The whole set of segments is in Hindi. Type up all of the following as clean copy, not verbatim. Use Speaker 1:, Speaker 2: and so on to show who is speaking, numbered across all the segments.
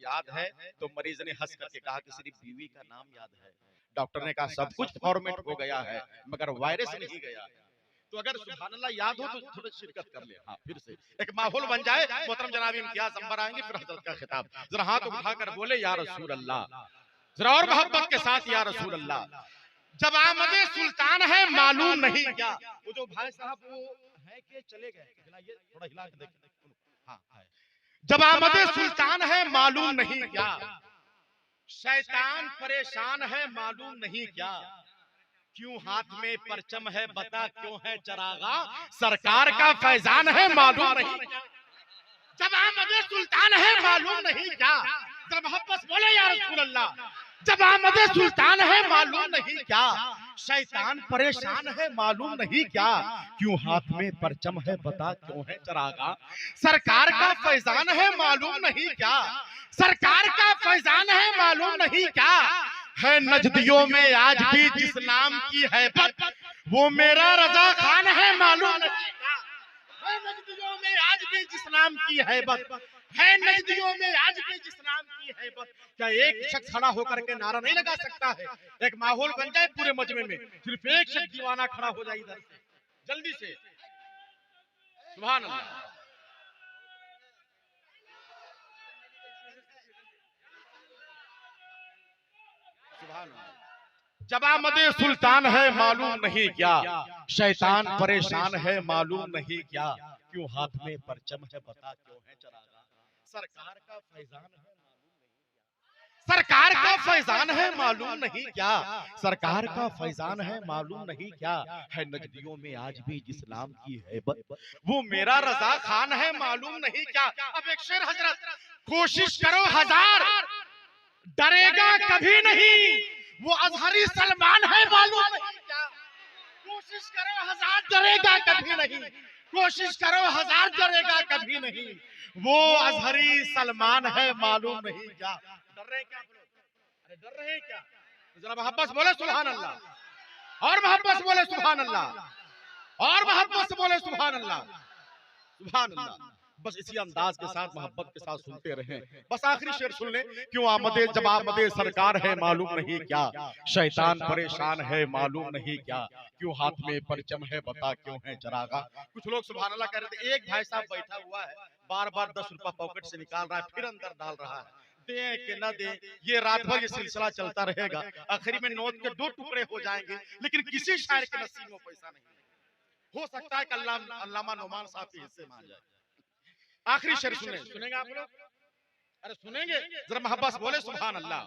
Speaker 1: याद है? तो मरीज ने हंस करके कहा कि सिर्फ बीवी का नाम याद है। डॉक्टर ने कहा सब कुछ फॉर्मेट हो गया है मगर वायरस नहीं गया है। तो अगर सुभान अल्लाह याद हो तो थोड़ी शिरकत कर ले। हाँ, फिर से एक माहौल बन जाए। मोहतरम जनाब इम्तियाज अंबर आएंगे, फिर हजरत का खिताब। जरा हाथ उठाकर बोले या रसूल अल्लाह, जरा और मोहब्बत के साथ या रसूल अल्लाह। जब आमदे सुल्तान है मालूम नहीं क्या। वो जो भाई साहब वो है कि चले गए, हिलाइए थोड़ा, हिला के देखिए। हाँ, जब आमदे सुल्तान है मालूम नहीं क्या, शैतान परेशान है मालूम नहीं क्या, क्यों हाथ में परचम है बता क्यों है चरागा, सरकार का फैजान है मालूम नहीं क्या। जब आमदे सुल्तान है मालूम नहीं क्या, जब मोहब्बत बोले या रसूल अल्लाह। जब आमदे सुल्तान है मालूम नहीं क्या, शैतान परेशान है मालूम नहीं क्या, क्यों हाथ में परचम है बता क्यों है चरागा, सरकार का फैजान है मालूम नहीं क्या, सरकार का फैजान है मालूम नहीं क्या, है नजदियों में आज भी जिस नाम की हैबत वो मेरा रजा खान है मालूम नहीं क्या, है नजदियों में आज भी जिस नाम की हैबत, है नजदियों में आज भी जिस नाम की हैबत। क्या एक शख्स खड़ा होकर के नारा नहीं लगा सकता है? एक माहौल बन जाए पूरे मजमे में, सिर्फ एक शख्स दीवाना खड़ा हो जाए इधर से जल्दी से। सुभान अल्लाह, सुभान अल्लाह। जब आमदे सुल्तान है मालूम नहीं क्या, शैतान परेशान है मालूम नहीं क्या, क्यों हाथ में परचम है बता क्यों है चरागा, सरकार का फैजान है मालूम नहीं क्या, सरकार का फैजान है मालूम नहीं क्या, सरकार का फैजान है मालूम नहीं क्या, है नजदियों में आज भी जिस नाम की हैबत वो मेरा रजा खान है मालूम नहीं क्या। अब एक शेर हजरत, कोशिश करो हजार डरेगा कभी नहीं, वो अजहरी सलमान है मालूम नहीं क्या, कोशिश करो हजार डरेगा कभी नहीं, कोशिश करो हजार डरेगा कभी नहीं, वो अजहरी सलमान है मालूम नहीं क्या। डर रहे क्या? अरे डर रहे क्या? जरा मोहब्बत बोले सुभान अल्लाह, और मोहब्बत बोले सुभान अल्लाह, और मोहब्बत बोले सुभान अल्लाह, सुभान अल्लाह। बस इसी अंदाज के साथ मोहब्बत के साथ सुनते रहें। बस आखिरी शेर सुन ले, क्यों आमदे जब आमदे सरकार है मालूम नहीं क्या, शैतान परेशान है मालूम नहीं क्या, क्यों हाथ में परचम है बता क्यों है चरागा। कुछ लोग सुभान अल्लाह कह रहे थे, एक भाई साहब बैठा हुआ है बार बार 10 रुपया पॉकेट से निकाल रहा है फिर अंदर डाल रहा है, दे कि न दे ये रात भर ये सिलसिला चलता रहेगा, आखिरी में नोट के 2 टुकड़े हो जाएंगे, लेकिन किसी शायर के नसीब में पैसा नहीं। हो सकता है कि अल्लामा नोमान साहब के हिस्से में आ जाए। आखिरी शेर सुनेंगे आप लोग? अरे सुनेंगे? जरा मोहब्बत बोले सुभान अल्लाह।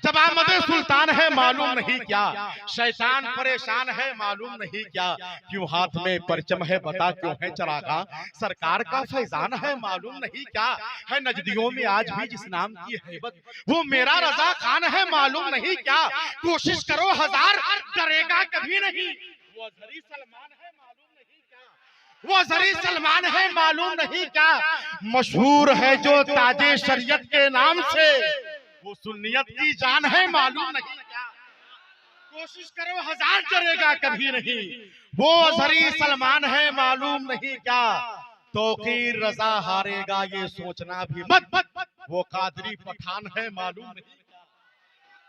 Speaker 1: जब आमदे सुल्तान है मालूम नहीं क्या, शैतान परेशान है मालूम नहीं क्या, क्यों हाथ में परचम है बता क्यों है चरागा, सरकार का फैजान है मालूम नहीं क्या, है नजदियों में आज भी जिस नाम की हैबत वो मेरा रजा खान है मालूम नहीं क्या, कोशिश करो हजार डरेगा कभी नहीं, वो अजहरी सलमान है मालूम नहीं क्या, वो अजहरी सलमान है मालूम नहीं क्या, मशहूर है जो ताजे शरीयत के नाम से वो सुन्नियत की जान है मालूम नहीं क्या, कोशिश करो हजार डरेगा कभी नहीं, वो अजहरी सलमान है मालूम नहीं क्या, तौकीर रजा हारेगा ये सोचना भी मत, वो कादरी पठान है मालूम नहीं क्या,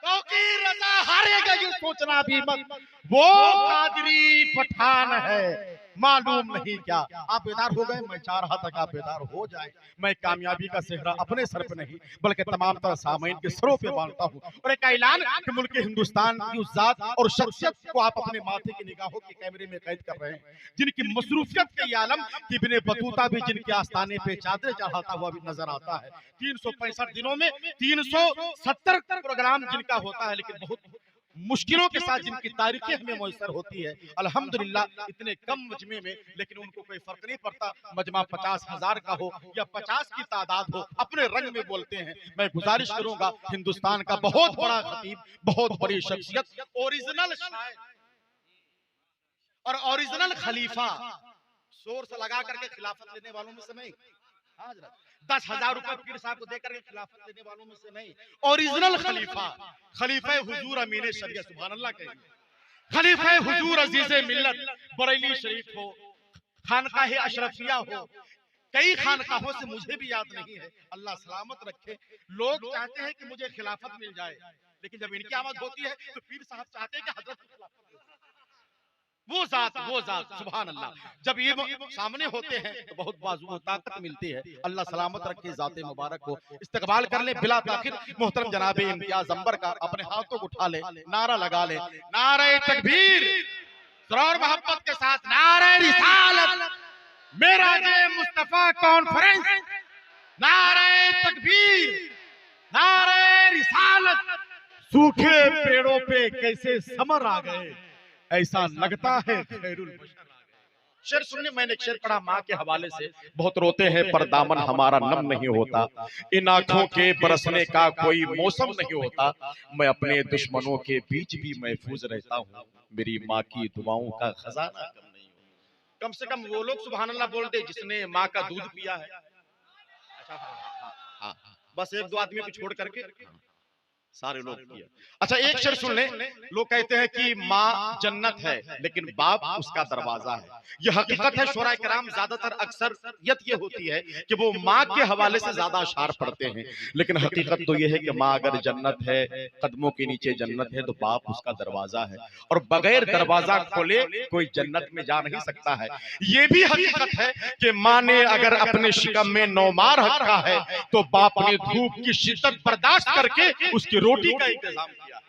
Speaker 1: तौकीर रजा हारेगा ये सोचना भी मत, वो कादरी पठान है मालूम नहीं क्या। आप बेदार हो गए, मैं चाह रहा था कि आप बेदार हो जाए। मैं कामयाबी का सेहरा अपने सर पे नहीं बल्कि तमाम तरह सामाइन के सरों पे बांधता हूँ, और एक ऐलान कि मुल्क हिंदुस्तान की उस जात और शख्सियत को आप अपने माथे की निगाहों के कैमरे में कैद कर रहे हैं, जिनकी मसरूफियत के ये आलम कि इब्ने बतूता भी जिनके आस्थाने पे चादर चढ़ाता हुआ भी नजर आता है। 365 दिनों में 370 प्रोग्राम जिनका होता है, लेकिन बहुत मुश्किलों के साथ जिनकी तारीखें हमें मुयस्सर होती है। अल्हम्दुलिल्लाह इतने कम मजमे में, लेकिन उनको कोई फर्क नहीं पड़ता मजमा 50,000 का हो या 50 की तादाद हो, अपने रंग में बोलते हैं। मैं गुजारिश करूंगा, हिंदुस्तान का बहुत बड़ा खतीब, बहुत बड़ी शख्सियत, ओरिजिनल शायर और ओरिजिनल खलीफा, शोर से लगा करके खिलाफत लेने वालों में से नहीं, 10,000 रुपए पीर साहब को देकर के खिलाफत लेने वालों में से नहीं, ओरिजिनल खलीफा, खलीफा हुजूर अमीन शरीयत, सुभान अल्लाह कहिए, खलीफा हुजूर अजीज मिल्लत बरेली शरीफ हो, खानकाह अशरफिया हो, कई खानकाहों से मुझे भी याद नहीं है, अल्लाह सलामत रखे। लोग चाहते हैं कि मुझे खिलाफत मिल जाए, लेकिन जब इनकी आमद होती है तो पीर साहब चाहते हैं कि हजरत को खिलाफत मिल जाए। वो जात सुभान अल्लाह, जब ये सामने होते हैं तो बहुत बाजू ताकत मिलती है। अल्लाह सलामत रखे ज़ाते मुबारक को। इस्तकबाल कर ले बिला ताखिर मोहतरम जनाब इम्तियाज अंबर का, अपने हाथों को उठा ले, नारा लगा ले, नारे तकबीर, सरोर मोहब्बत के साथ नारे रिसालत, मेराजे मुस्तफा कॉन्फ्रेंस, नारे तकबीर, नारे रिसालत। सूखे पेड़ों पे कैसे समर आ गए, ऐसा लगता है खैरुल बशर आ गए। शेर सुनने, मैंने एक शेर पढ़ा माँ के हवाले से। बहुत रोते हैं पर दामन हमारा नम नहीं होता, इन आंखों के बरसने का कोई मौसम नहीं होता, मैं अपने दुश्मनों के बीच भी महफूज रहता हूँ, मेरी माँ की दुआओं का खजाना कम नहीं होता। कम से कम वो लोग सुभान अल्लाह बोल दे जिसने माँ का दूध पिया है। अच्छा, हाँ, बस एक दो आदमी को छोड़ करके सारे लोग किया। अच्छा, एक शेर सुन ले। लोग कहते हैं कि माँ जन्नत है लेकिन बाप उसका दरवाजा है। यह हकीकत है। शोरा कराम ज्यादातर अक्सरियत ये होती है कि वो माँ के हवाले से ज्यादा अशार पढ़ते हैं, लेकिन हकीकत तो ये है कि माँ अगर जन्नत है, कदमों के नीचे जन्नत है, तो बाप उसका दरवाजा है, और बगैर दरवाजा खोले कोई जन्नत में जा नहीं सकता है। ये भी हकीकत है कि माँ ने अगर अपने शिकम में 9 माह रखा है तो बाप ने धूप की शिद्दत बर्दाश्त करके उसकी रोटी का इंतजाम किया।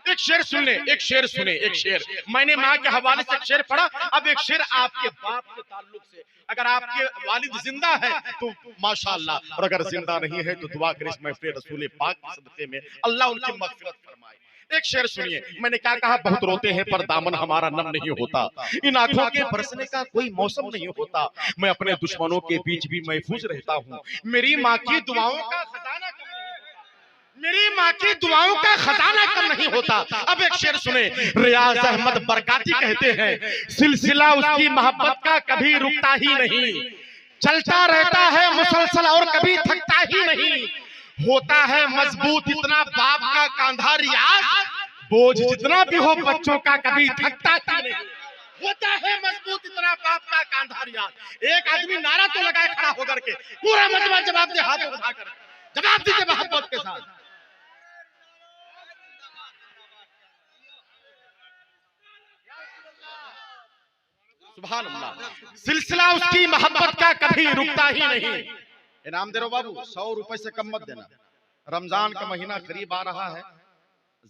Speaker 1: एक शेर सुन ले, एक शेर सुने, एक शेर मैंने माँ के हवाले से एक शेर पढ़ा। अब एक शेर आपके बाप के ताल्लुक से। अगर आपके वालिद जिंदा है तो माशाअल्लाह, और अगर जिंदा नहीं है तो दुआ करें इस महफिल रसूल पाक के सदक़े में अल्लाह उनकी मग़फ़िरत फरमाए। एक शेर सुनिए, मैंने क्या कहा, बहुत रोते हैं पर दामन हमारा नम नहीं होता, इन आंखों के बरसने का कोई मौसम नहीं होता, मैं अपने दुश्मनों के बीच भी महफूज रहता हूँ, मेरी माँ की दुआओं का खजाना कम नहीं होता, मेरी माँ की दुआओं का खजाना कम नहीं होता। अब एक शेर सुने, रियाज अहमद बरकाती कहते हैं, सिलसिला उसकी मोहब्बत का कभी रुकता ही नहीं, चलता रहता है मुसलसल और कभी थकता ही नहीं, होता है मजबूत इतना बाप का कांधा, रियाज बोझ जितना भी हो बच्चों का कभी थकता ही नहीं, होता है मजबूत इतना बाप का कांधा, रियाज। एक आदमी नारा तो लगाए खड़ा होकर के, पूरा मजमा जवाब दे, हाथ उठाकर जवाब दीजिए मोहब्बत के साथ। सुभान अल्लाह। सिलसिला उसकी मोहब्बत का कभी रुकता ही नहीं। इनाम दे रहा बाबू, 100 रुपए से कम मत देना, रमजान का महीना करीब आ रहा है,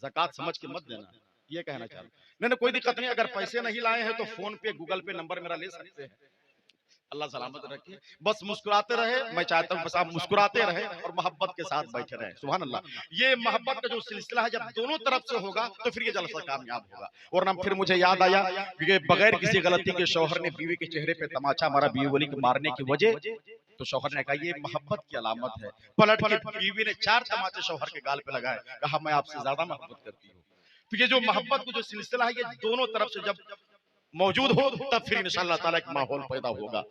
Speaker 1: ज़कात समझ के मत देना, ये कहना चाह रहा हूं। नहीं, कोई दिक्कत नहीं, अगर पैसे नहीं लाए हैं तो फोन पे गूगल पे नंबर मेरा ले सकते हैं। अल्लाह सलामत रखे, बस मुस्कुराते रहे, मैं चाहता हूँ बस आप मुस्कुराते रहे और मोहब्बत के साथ बैठे रहे। सुभान अल्लाह। ये मोहब्बत का जो सिलसिला है जब दोनों तरफ से होगा तो फिर ये जलसा कामयाब होगा। और ना फिर मुझे याद आया कि बगैर किसी गलती के शौहर ने बीवी के चेहरे पे तमाचा मारा, बीवी वाली को मारने की वजह, तो शौहर ने कहा ये मोहब्बत की अलामत है। पलट के बीवी ने 4 तमाचे शौहर के गाल पे लगाए, कहा मैं आपसे ज्यादा मोहब्बत करती हूँ। तो ये जो मोहब्बत का जो सिलसिला है ये दोनों तरफ से जब मौजूद हो तब फिर इंशाअल्लाह ताला एक माहौल पैदा होगा।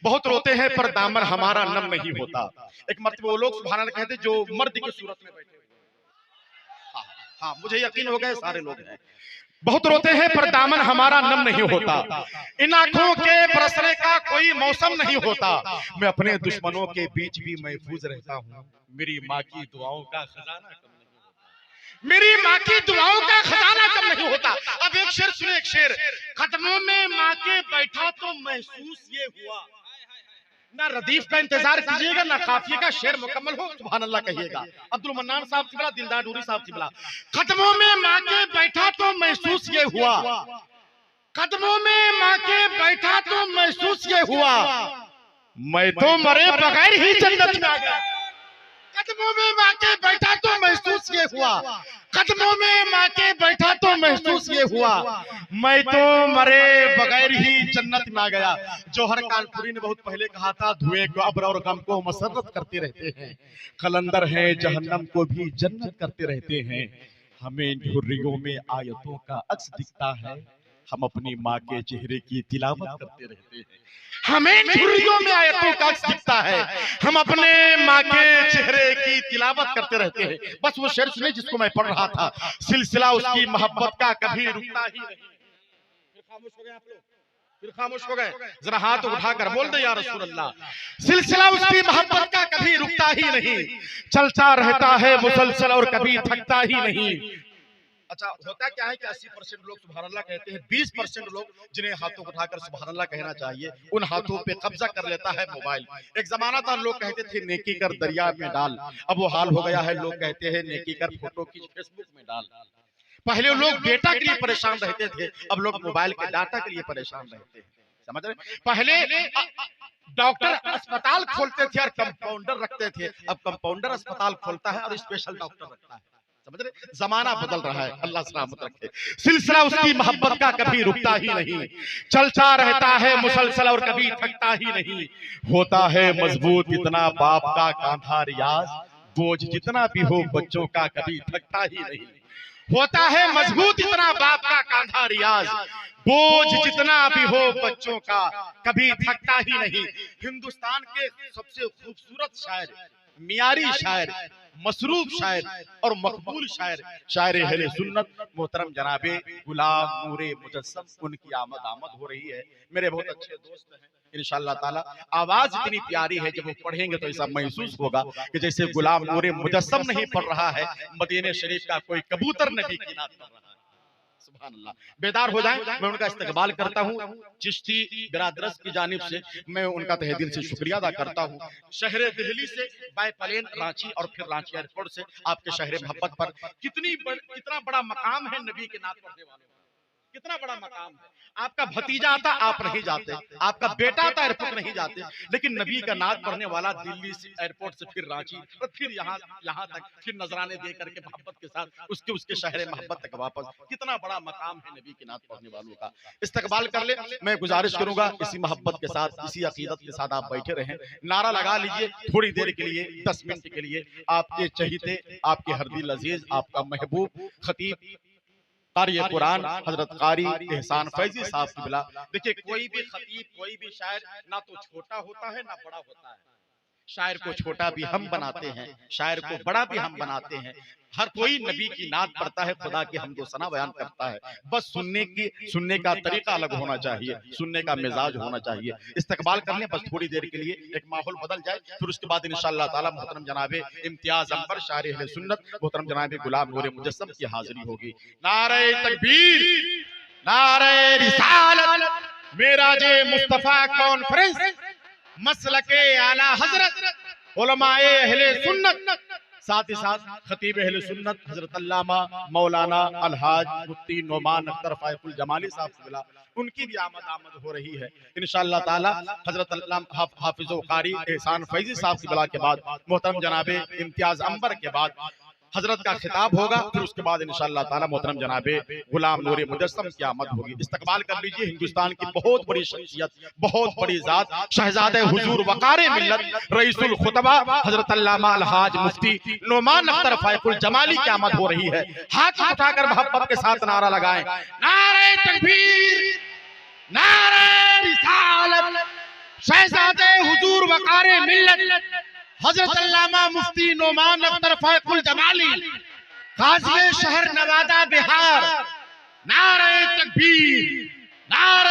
Speaker 1: बहुत रोते हैं पर दामन हमारा नम नहीं होता। एक मर्तबा वो लोग सुभान अल्लाह कहते जो मर्द की सूरत में बैठे हुए, हाँ मुझे यकीन हो गया सारे लोग हैं। बहुत रोते हैं पर दामन हमारा नम नहीं होता, इन आंखों के बरसने का कोई मौसम नहीं होता, मैं अपने दुश्मनों के बीच भी महफूज रहता हूँ, मेरी माँ की दुआओं का खजाना कम नहीं होता, मेरी माँ की दुआओं का खजाना कम नहीं होता। अब एक शेर सुने, एक शेर, कदमों में माँ के बैठा तो महसूस ये हुआ, ना रदीफ का इंतजार कीजिएगा ना काफिये का शेर मुकम्मल हो, सुभान अल्लाह कहिएगा। अब्दुल मन्नान साहब तिबला, दिलदार नूरी साहब तिबला, कदमों में माँ के बैठा तो महसूस ये हुआ, कदमों में माँ के बैठा तो महसूस ये हुआ, मैं तो मरे बगैर ही जन्नत में आ गया। कदमों में माँ के बैठा तो महसूस ये हुआ, कदमों में माँ के बैठा तो महसूस ये हुआ, मैं तो मरे बगैर ही जन्नत में आ गया। जौहर कानपुरी ने बहुत पहले कहा था, धुएं को अब्र और गम को मसरत करते रहते हैं, कलंदर हैं जहन्नम को भी जन्नत करते रहते हैं, हमें झुर्रियों में आयतों का अक्स दिखता है, हम अपनी माँ के चेहरे की तिलावत करते रहते हैं, हमें झुर्रियों में आयतों का अक्स दिखता है, हम अपने माँ के चेहरे की तिलावत करते रहते हैं। बस वो शेर सुने जिसको मैं पढ़ रहा था, सिलसिला उसकी मोहब्बत का कभी रुकता ही नहीं। फिर खामोश हो गए आप लोग, फिर खामोश हो गए। जरा हाथ उठाकर बोल दे या रसूल अल्लाह। सिलसिला उसकी मोहब्बत का कभी रुकता ही नहीं, चलता रहता है मुसलसल और कभी थकता ही नहीं। अच्छा, होता क्या है कि 80% लोग सुभान अल्लाह कहते हैं, 20% लोग जिन्हें हाथों को उठाकर सुभान अल्लाह कहना चाहिए, उन हाथों पे कब्जा कर लेता है मोबाइल। एक जमाना था लोग कहते थे नेकी कर दरिया में डाल, अब वो हाल हो गया है लोग कहते हैं नेकी कर फोटो खींच फेसबुक में डाल। पहले लोग डेटा के लिए परेशान रहते थे, अब लोग मोबाइल के डाटा के लिए परेशान रहते हैं। समझ रहे? पहले डॉक्टर अस्पताल खोलते थे और कंपाउंडर रखते थे, अब कंपाउंडर अस्पताल खोलता है और स्पेशल डॉक्टर रखता है। समझ रहे? जमाना बदल रहा है, अल्लाह सलामत रखे। सिलसिला उसकी मोहब्बत का कभी रुकता ही नहीं, चलता रहता है मुसलसल और कभी थकता ही नहीं। होता है मजबूत इतना बाप का कांधा रियाज, बोझ जितना भी हो बच्चों का कभी थकता ही नहीं। होता है मजबूत इतना बाप का कांधा रियाज, बोझ जितना भी हो बच्चों का कभी थकता ही नहीं। हिंदुस्तान के सबसे खूबसूरत शायर, मियारी शायर, मसरूफ शायर और मकबूल शायर, शायर अहले सुन्नत मोहतरम जनाबे गुलाम नूरे मुजस्सम, उनकी आमद हो रही है। मेरे बहुत अच्छे दोस्त हैं, इंशाअल्लाह ताला आवाज इतनी प्यारी है, जब वो पढ़ेंगे तो ऐसा महसूस होगा कि जैसे गुलाम नूरे मुजस्सम नहीं पढ़ रहा है, मदीने शरीफ का कोई कबूतर नबी की नात पढ़ रहा है। सुभान अल्लाह, बेदार हो जाएं। मैं उनका इस्तकबाल करता हूँ, चिश्ती बिरादरस की जानिब से मैं उनका तहे दिल से शुक्रिया अदा करता हूँ। शहर दिल्ली से बाय प्लेन रांची और फिर रांची एयरपोर्ट से आपके शहर मोहब्बत पर कितना बड़ा मकाम है नबी के नात पढ़ने वालों, कितना बड़ा मकाम है। आपका भतीजा आता आप नहीं जाते, आपका बेटा आता एयरपोर्ट नहीं जाते, लेकिन नबी का नात पढ़ने वाला दिल्ली से एयरपोर्ट से फिर रांची और फिर यहाँ तक, फिर नजराने दे करके मोहब्बत के साथ उसके शहर मोहब्बत तक वापस। कितना बड़ा मकाम है नबी की नात पढ़ने वालों का, इस्तकबाल कर ले। मैं गुजारिश करूंगा इसी मोहब्बत के साथ, इसी अकीदत के साथ आप बैठे रहें। नारा लगा लीजिए थोड़ी देर के लिए, 10 मिनट के लिए। आपके चहीते, आपके हरदिल अजीज, आपका महबूब खतीब कारी कुरान हजरत कारी एहसान फैजी साहब की बिला। देखिए, कोई भी खतीब, कोई भी शायर ना तो छोटा होता है ना बड़ा होता है। शायर को छोटा भी हम बनाते हैं, शायर को बड़ा भी हम बनाते हैं। हर कोई नबी की नात पढ़ता है, खुदा की हमदो सना बयान करता है। बस सुनने का तरीका अलग होना चाहिए, सुनने का मिजाज होना चाहिए। इस्तकबाल कर लें बस थोड़ी देर के लिए, एक माहौल बदल जाए, फिर उसके बाद इंशाअल्लाह ताला मोहतरम जनाबे इम्तियाज अंबर शायर अहले सुन्नत मोहतरम जनाबे गुलाम नूरे मुजस्सम की हाजिरी होगी। नारे तकबीर, नारे रिसालत, मेराजे मुस्तफा कॉन्फ्रेंस, मसलके आला हजरत उलमाए अहले सुन्नत, साथ ही साथ खतीब अहले सुन्नत हजरत अल्लामा मौलाना अलहाज मुफ्ती नोमान अख्तर फायकुल जमाली साहब से मिला, उनकी भी आमद हो रही है इंशाअल्लाह ताला। हजरत अल्लामा हाफिज़ कारी एहसान फैजी साहब से मिला के बाद मोहतरम जनाबे इम्तियाज अंबर के बाद हजरत का खिताब होगा, फिर उसके बाद इंशाअल्लाह ताला मोहतरम जनाबे गुलाम नूरे मुजस्सम की आमद होगी। इस्तकबाल कर लीजिए हिंदुस्तान की बहुत बड़ी शख्सियत, बहुत बड़ी जात, शहजादे हुजूर वकारे मिल्लत रईसुल खुतबा हजरत अल्लामा अलहाज मुफ्ती नोमान अख्तर फायकुल जमाली की आमद हो रही है। हाथ उठाकर मोहब्बत के साथ नारा लगाएं, नारे तकबीर, नारे रिसालत, शहजादे हुजूर वकारे मिल्लत हजरत अल्लामा मुफ्ती नोमान अख्तर फायकुल जमाली, काज़ी शहर नवादा बिहार। नारे तकबीर, नारे